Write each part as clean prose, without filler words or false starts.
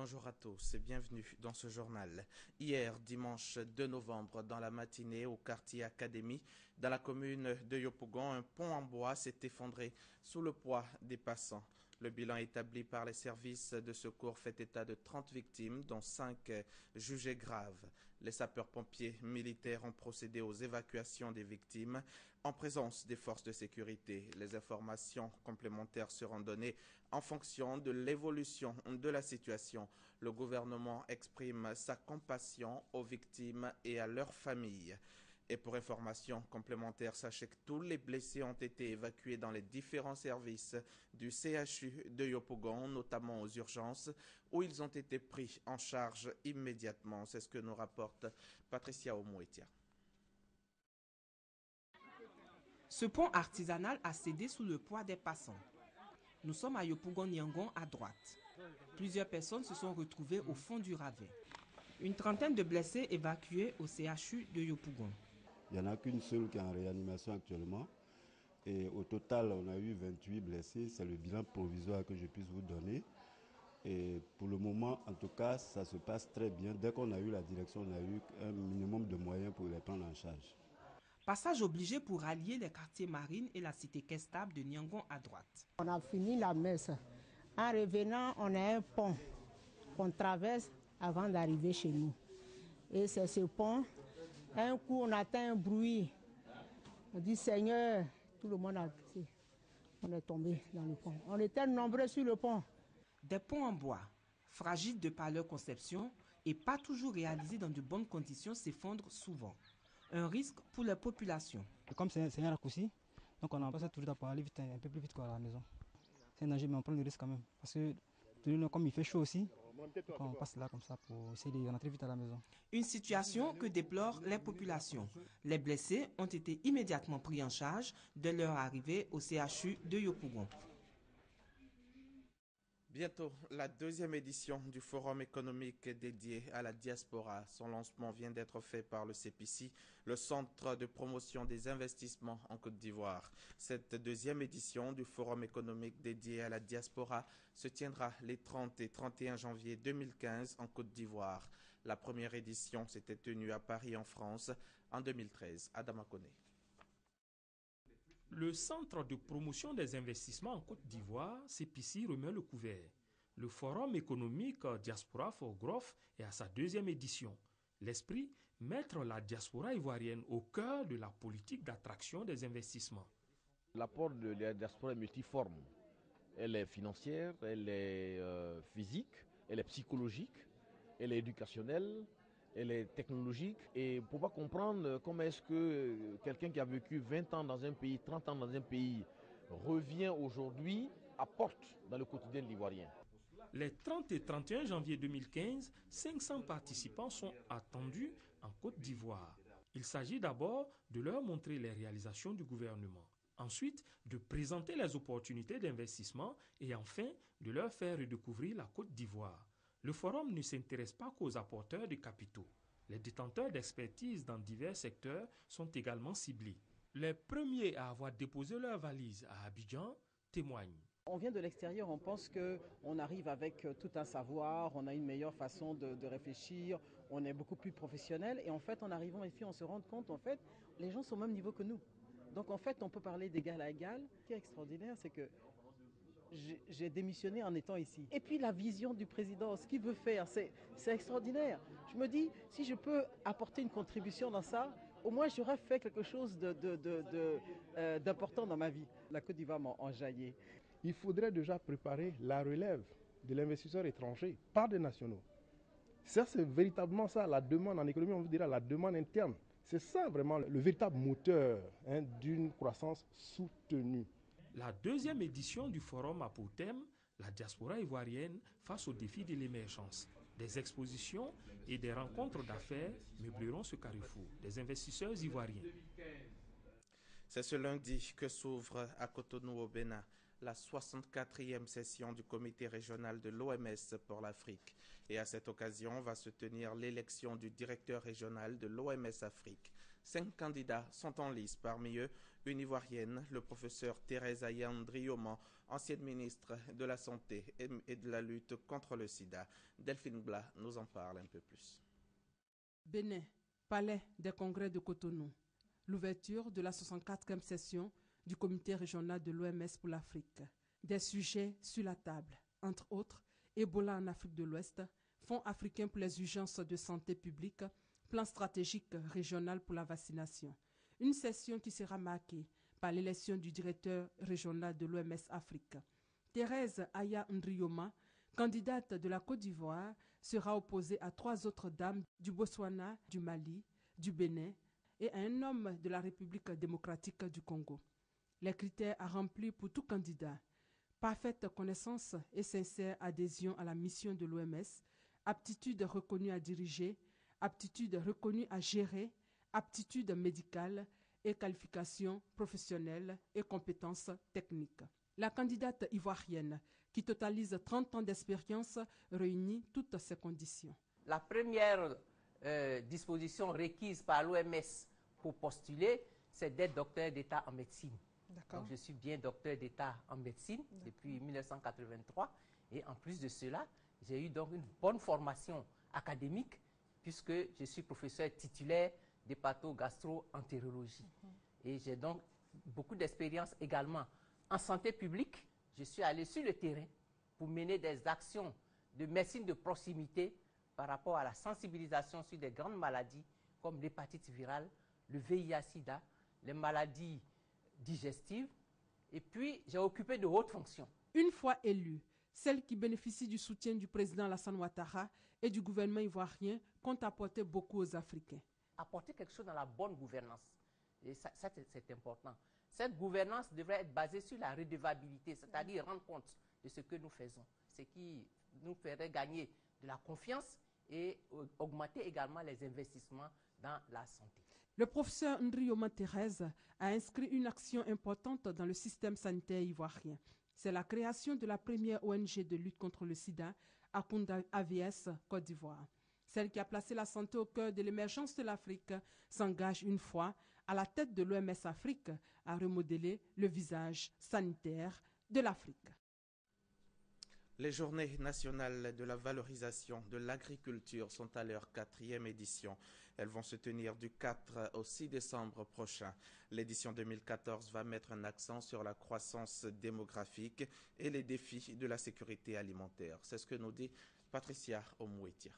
Bonjour à tous et bienvenue dans ce journal. Hier, dimanche 2 novembre, dans la matinée, au quartier Académie, dans la commune de Yopougon, un pont en bois s'est effondré sous le poids des passants. Le bilan établi par les services de secours fait état de 30 victimes, dont 5 jugées graves. Les sapeurs-pompiers militaires ont procédé aux évacuations des victimes en présence des forces de sécurité. Les informations complémentaires seront données en fonction de l'évolution de la situation. Le gouvernement exprime sa compassion aux victimes et à leurs familles. Et pour information complémentaire, sachez que tous les blessés ont été évacués dans les différents services du CHU de Yopougon, notamment aux urgences, où ils ont été pris en charge immédiatement. C'est ce que nous rapporte Patricia Omouetia. Ce pont artisanal a cédé sous le poids des passants. Nous sommes à Yopougon-Niangon à droite. Plusieurs personnes se sont retrouvées au fond du ravin. Une trentaine de blessés évacués au CHU de Yopougon. Il n'y en a qu'une seule qui est en réanimation actuellement. Et au total, on a eu 28 blessés. C'est le bilan provisoire que je puisse vous donner. Et pour le moment, en tout cas, ça se passe très bien. Dès qu'on a eu la direction, on a eu un minimum de moyens pour les prendre en charge. Passage obligé pour allier les quartiers Marine et la cité Kestable de Niangon à droite. On a fini la messe. En revenant, on a un pont qu'on traverse avant d'arriver chez nous. Et c'est ce pont. Un coup, on atteint un bruit. On dit Seigneur, tout le monde a crié. On est tombé dans le pont. On était nombreux sur le pont. Des ponts en bois, fragiles de par leur conception et pas toujours réalisés dans de bonnes conditions, s'effondrent souvent. Un risque pour la population. Comme c'est un raccourci, donc on a passé toujours pour aller vite, un peu plus vite à la maison. C'est un danger, mais on prend le risque quand même. Parce que comme il fait chaud aussi, on passe là comme ça pour essayer de rentrer vite à la maison. Une situation que déplorent les populations. Les blessés ont été immédiatement pris en charge dès leur arrivée au CHU de Yopougon. Bientôt, la deuxième édition du Forum économique dédié à la diaspora. Son lancement vient d'être fait par le CEPICI, le Centre de promotion des investissements en Côte d'Ivoire. Cette deuxième édition du Forum économique dédié à la diaspora se tiendra les 30 et 31 janvier 2015 en Côte d'Ivoire. La première édition s'était tenue à Paris en France en 2013. Adama Kone. Le Centre de promotion des investissements en Côte d'Ivoire, CEPICI, remet le couvert. Le Forum économique Diaspora for Growth est à sa deuxième édition. L'esprit, mettre la diaspora ivoirienne au cœur de la politique d'attraction des investissements. L'apport de la diaspora est multiforme. Elle est financière, elle est physique, elle est psychologique, elle est éducationnelle. Elle est technologique et pour pas comprendre comment est-ce que quelqu'un qui a vécu 20 ans dans un pays, 30 ans dans un pays, revient aujourd'hui, apporte dans le quotidien de l'Ivoirien. Les 30 et 31 janvier 2015, 500 participants sont attendus en Côte d'Ivoire. Il s'agit d'abord de leur montrer les réalisations du gouvernement. Ensuite, de présenter les opportunités d'investissement et enfin de leur faire redécouvrir la Côte d'Ivoire. Le forum ne s'intéresse pas qu'aux apporteurs de capitaux. Les détenteurs d'expertise dans divers secteurs sont également ciblés. Les premiers à avoir déposé leurs valises à Abidjan témoignent. On vient de l'extérieur, on pense qu'on arrive avec tout un savoir, on a une meilleure façon de réfléchir, on est beaucoup plus professionnel. Et en fait, en arrivant ici, on se rend compte, en fait, les gens sont au même niveau que nous. Donc en fait, on peut parler d'égal à égal. Ce qui est extraordinaire, c'est que j'ai démissionné en étant ici. Et puis la vision du président, ce qu'il veut faire, c'est extraordinaire. Je me dis, si je peux apporter une contribution dans ça, au moins j'aurais fait quelque chose d'important dans ma vie. La Côte d'Ivoire m'a enjaillé. Il faudrait déjà préparer la relève de l'investisseur étranger par des nationaux. Ça, c'est véritablement ça, la demande en économie, on vous dira la demande interne. C'est ça vraiment le véritable moteur d'une croissance soutenue. La deuxième édition du forum a pour thème la diaspora ivoirienne face aux défis de l'émergence. Des expositions et des rencontres d'affaires meubleront ce carrefour des investisseurs ivoiriens. C'est ce lundi que s'ouvre à Cotonou au Bénin la 64e session du comité régional de l'OMS pour l'Afrique. Et à cette occasion va se tenir l'élection du directeur régional de l'OMS Afrique. 5 candidats sont en lice, parmi eux Une Ivoirienne, le professeur Thérèse Ayandrioman, ancienne ministre de la Santé et de la lutte contre le sida. Delphine Blas nous en parle un peu plus. Bénin, Palais des Congrès de Cotonou. L'ouverture de la 64e session du Comité régional de l'OMS pour l'Afrique. Des sujets sur la table, entre autres, Ebola en Afrique de l'Ouest, Fonds africain pour les urgences de santé publique, plan stratégique régional pour la vaccination. Une session qui sera marquée par l'élection du directeur régional de l'OMS Afrique. Thérèse Ayandrioman, candidate de la Côte d'Ivoire, sera opposée à 3 autres dames du Botswana, du Mali, du Bénin et à un homme de la République démocratique du Congo. Les critères à remplir pour tout candidat: parfaite connaissance et sincère adhésion à la mission de l'OMS, aptitude reconnue à diriger, aptitude reconnue à gérer, aptitude médicale et qualifications professionnelles et compétences techniques. La candidate ivoirienne, qui totalise 30 ans d'expérience, réunit toutes ces conditions. La première disposition requise par l'OMS pour postuler, c'est d'être docteur d'État en médecine. Donc, je suis bien docteur d'État en médecine depuis 1983 et en plus de cela, j'ai eu donc une bonne formation académique puisque je suis professeur titulaire d'hépato-gastro-entérologie. Et j'ai donc beaucoup d'expérience également en santé publique. Je suis allé sur le terrain pour mener des actions de médecine de proximité par rapport à la sensibilisation sur des grandes maladies comme l'hépatite virale, le VIH-Sida, les maladies digestives. Et puis, j'ai occupé de hautes fonctions. Une fois élue, celles qui bénéficient du soutien du président Alassane Ouattara et du gouvernement ivoirien comptent apporter beaucoup aux Africains. Apporter quelque chose dans la bonne gouvernance. Et ça c'est important. Cette gouvernance devrait être basée sur la redevabilité, c'est-à-dire rendre compte de ce que nous faisons, ce qui nous ferait gagner de la confiance et augmenter également les investissements dans la santé. Le professeur Ndrioman Thérèse a inscrit une action importante dans le système sanitaire ivoirien. C'est la création de la première ONG de lutte contre le sida, Akunda AVS Côte d'Ivoire. Celle qui a placé la santé au cœur de l'émergence de l'Afrique s'engage une fois à la tête de l'OMS Afrique à remodeler le visage sanitaire de l'Afrique. Les journées nationales de la valorisation de l'agriculture sont à leur 4e édition. Elles vont se tenir du 4 au 6 décembre prochain. L'édition 2014 va mettre un accent sur la croissance démographique et les défis de la sécurité alimentaire. C'est ce que nous dit Patricia Omouetia.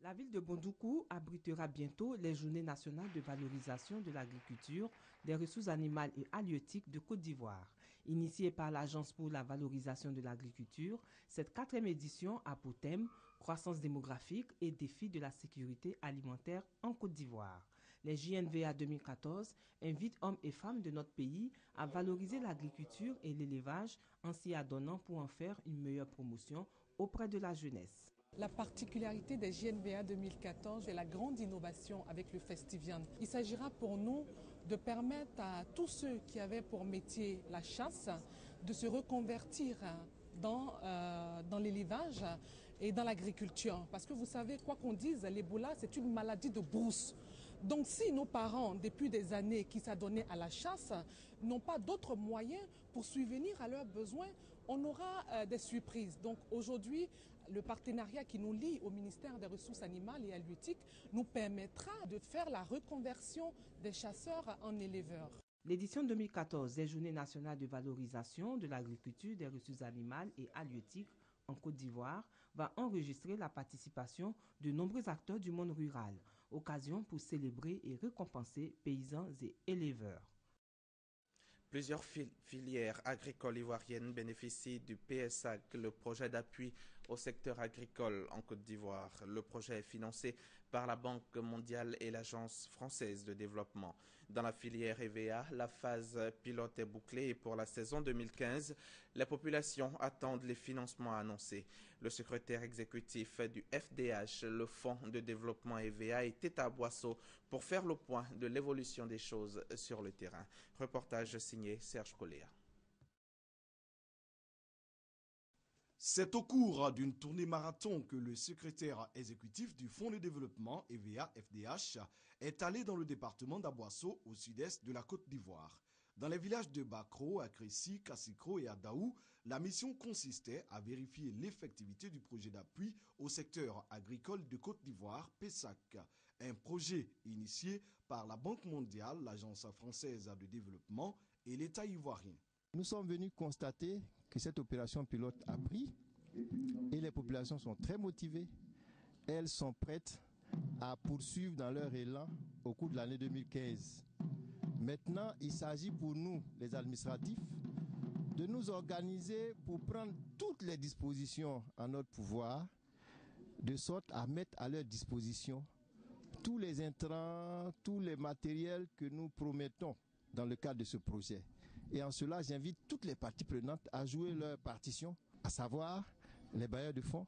La ville de Bondoukou abritera bientôt les journées nationales de valorisation de l'agriculture, des ressources animales et halieutiques de Côte d'Ivoire. Initiée par l'Agence pour la valorisation de l'agriculture, cette 4e édition a pour thème croissance démographique et défis de la sécurité alimentaire en Côte d'Ivoire. Les JNVA 2014 invitent hommes et femmes de notre pays à valoriser l'agriculture et l'élevage en s'y adonnant pour en faire une meilleure promotion auprès de la jeunesse. La particularité des JNVA 2014 est la grande innovation avec le Festivian. Il s'agira pour nous de permettre à tous ceux qui avaient pour métier la chasse de se reconvertir dans l'élevage et dans l'agriculture. Parce que vous savez, quoi qu'on dise, l'Ebola, c'est une maladie de brousse. Donc si nos parents, depuis des années qui s'adonnaient à la chasse, n'ont pas d'autres moyens pour subvenir à leurs besoins, on aura des surprises. Donc aujourd'hui, le partenariat qui nous lie au ministère des Ressources animales et halieutiques nous permettra de faire la reconversion des chasseurs en éleveurs. L'édition 2014 des Journées nationales de valorisation de l'agriculture, des ressources animales et halieutiques en Côte d'Ivoire va enregistrer la participation de nombreux acteurs du monde rural, occasion pour célébrer et récompenser paysans et éleveurs. Plusieurs filières agricoles ivoiriennes bénéficient du PSAG, le projet d'appui au secteur agricole en Côte d'Ivoire. Le projet est financé par la Banque mondiale et l'Agence française de développement. Dans la filière EVA, la phase pilote est bouclée et pour la saison 2015, les populations attendent les financements annoncés. Le secrétaire exécutif du FDH, le Fonds de développement EVA, était à Boisseau pour faire le point de l'évolution des choses sur le terrain. Reportage signé Serge Coléa. C'est au cours d'une tournée marathon que le secrétaire exécutif du Fonds de développement EVA-FDH est allée dans le département d'Aboisseau, au sud-est de la Côte d'Ivoire. Dans les villages de Bakro, Akressi, Kassikro et Adaou, la mission consistait à vérifier l'effectivité du projet d'appui au secteur agricole de Côte d'Ivoire, PESAC, un projet initié par la Banque mondiale, l'Agence française de développement et l'État ivoirien. Nous sommes venus constater que cette opération pilote a pris et les populations sont très motivées. Elles sont prêtes à poursuivre dans leur élan au cours de l'année 2015. Maintenant, il s'agit pour nous, les administratifs, de nous organiser pour prendre toutes les dispositions en notre pouvoir, de sorte à mettre à leur disposition tous les intrants, tous les matériels que nous promettons dans le cadre de ce projet. Et en cela, j'invite toutes les parties prenantes à jouer leur partition, à savoir les bailleurs de fonds,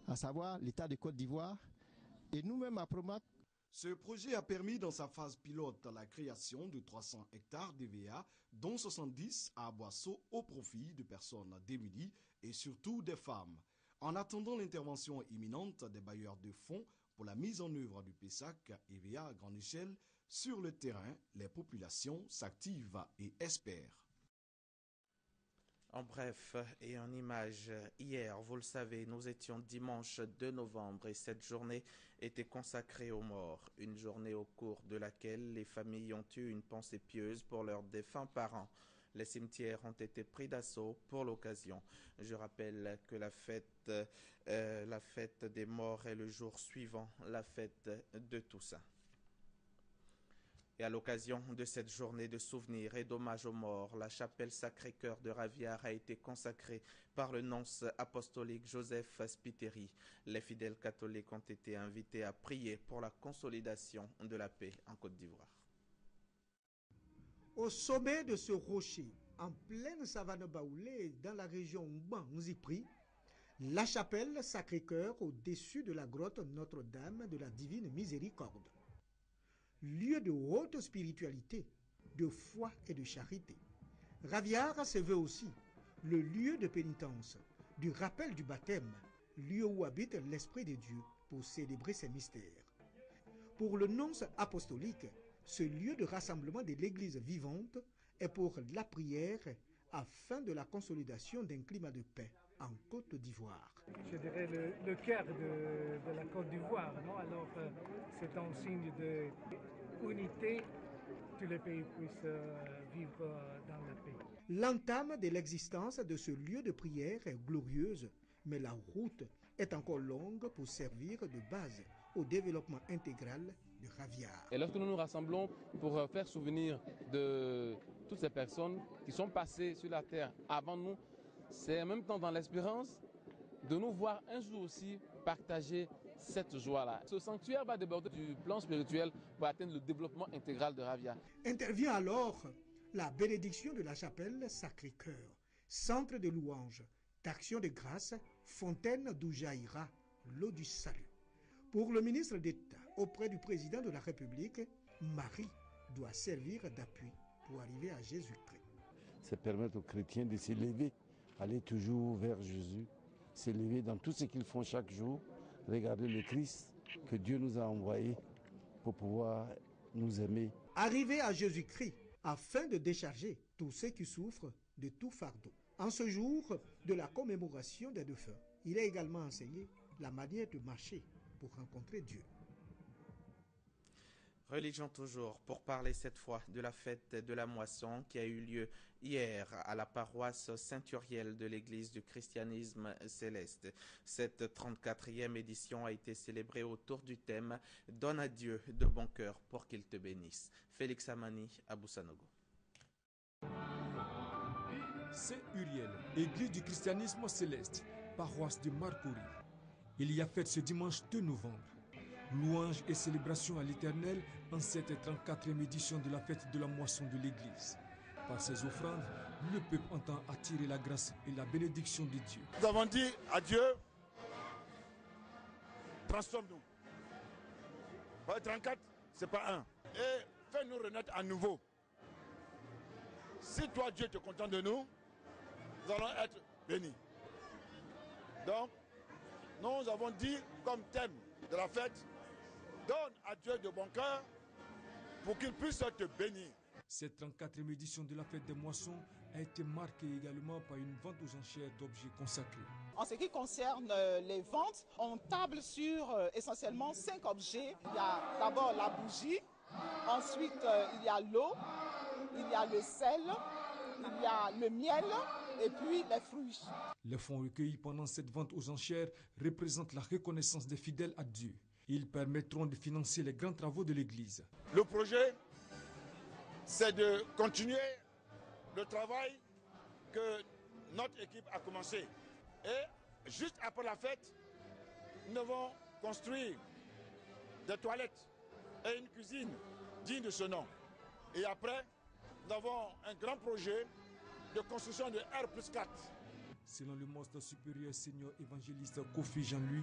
à savoir l'État de Côte d'Ivoire et nous-mêmes à Promac. Ce projet a permis dans sa phase pilote la création de 300 hectares d'EVA, dont 70 à Aboisseau au profit de personnes démunies et surtout des femmes. En attendant l'intervention imminente des bailleurs de fonds pour la mise en œuvre du PESAC EVA à grande échelle, sur le terrain, les populations s'activent et espèrent. En bref et en images, hier, vous le savez, nous étions dimanche 2 novembre et cette journée était consacrée aux morts. Une journée au cours de laquelle les familles ont eu une pensée pieuse pour leurs défunts parents. Les cimetières ont été pris d'assaut pour l'occasion. Je rappelle que la fête des morts est le jour suivant la fête de Toussaint. Et à l'occasion de cette journée de souvenirs et d'hommage aux morts, la chapelle Sacré-Cœur de Ravière a été consacrée par le nonce apostolique Joseph Spiteri. Les fidèles catholiques ont été invités à prier pour la consolidation de la paix en Côte d'Ivoire. Au sommet de ce rocher, en pleine savane baoulée dans la région Ouban-Nzipri, la chapelle Sacré-Cœur au-dessus de la grotte Notre-Dame de la Divine Miséricorde. Lieu de haute spiritualité, de foi et de charité. Ravière se veut aussi le lieu de pénitence, du rappel du baptême, lieu où habite l'Esprit de Dieu pour célébrer ses mystères. Pour le nonce apostolique, ce lieu de rassemblement de l'Église vivante est pour la prière afin de la consolidation d'un climat de paix en Côte d'Ivoire. Je dirais le cœur de la Côte d'Ivoire, non? Alors c'est un signe d'unité, que les pays puissent vivre dans la paix. L'entame de l'existence de ce lieu de prière est glorieuse, mais la route est encore longue pour servir de base au développement intégral de Ravière. Et lorsque nous nous rassemblons pour faire souvenir de toutes ces personnes qui sont passées sur la terre avant nous, c'est en même temps dans l'espérance de nous voir un jour aussi partager cette joie-là. Ce sanctuaire va déborder du plan spirituel pour atteindre le développement intégral de Ravière. Intervient alors la bénédiction de la chapelle Sacré-Cœur, centre de louange, d'action de grâce, fontaine d'où jaillira l'eau du salut. Pour le ministre d'État auprès du président de la République, Marie doit servir d'appui pour arriver à Jésus-Christ. C'est permettre aux chrétiens de s'élever, aller toujours vers Jésus, s'élever dans tout ce qu'ils font chaque jour, regarder le Christ que Dieu nous a envoyé pour pouvoir nous aimer. Arriver à Jésus-Christ afin de décharger tous ceux qui souffrent de tout fardeau. En ce jour de la commémoration des défunts, il est également enseigné la manière de marcher pour rencontrer Dieu. Religion toujours, pour parler cette fois de la fête de la moisson qui a eu lieu hier à la paroisse Saint-Uriel de l'église du christianisme céleste. Cette 34e édition a été célébrée autour du thème « Donne à Dieu de bon cœur pour qu'il te bénisse ». Félix Amani, à Boussanogo. Saint-Uriel, église du christianisme céleste, paroisse de Marcory. Il y a fête ce dimanche 2 novembre. Louange et célébration à l'Éternel en cette 34e édition de la fête de la moisson de l'Église. Par ces offrandes, le peuple entend attirer la grâce et la bénédiction de Dieu. Nous avons dit à Dieu, transforme-nous. 34, c'est pas un. Et fais-nous renaître à nouveau. Si toi, Dieu, tu es content de nous, nous allons être bénis. Donc, nous avons dit comme thème de la fête, donne à Dieu de bon cœur pour qu'ils puissent être bénis. Cette 34e édition de la fête des moissons a été marquée également par une vente aux enchères d'objets consacrés. En ce qui concerne les ventes, on table sur essentiellement 5 objets. Il y a d'abord la bougie, ensuite il y a l'eau, il y a le sel, il y a le miel et puis les fruits. Les fonds recueillis pendant cette vente aux enchères représentent la reconnaissance des fidèles à Dieu. Ils permettront de financer les grands travaux de l'Église. Le projet, c'est de continuer le travail que notre équipe a commencé. Et juste après la fête, nous devons construire des toilettes et une cuisine digne de ce nom. Et après, nous avons un grand projet de construction de R+4. Selon le monstre supérieur seigneur évangéliste Kofi Jean-Louis,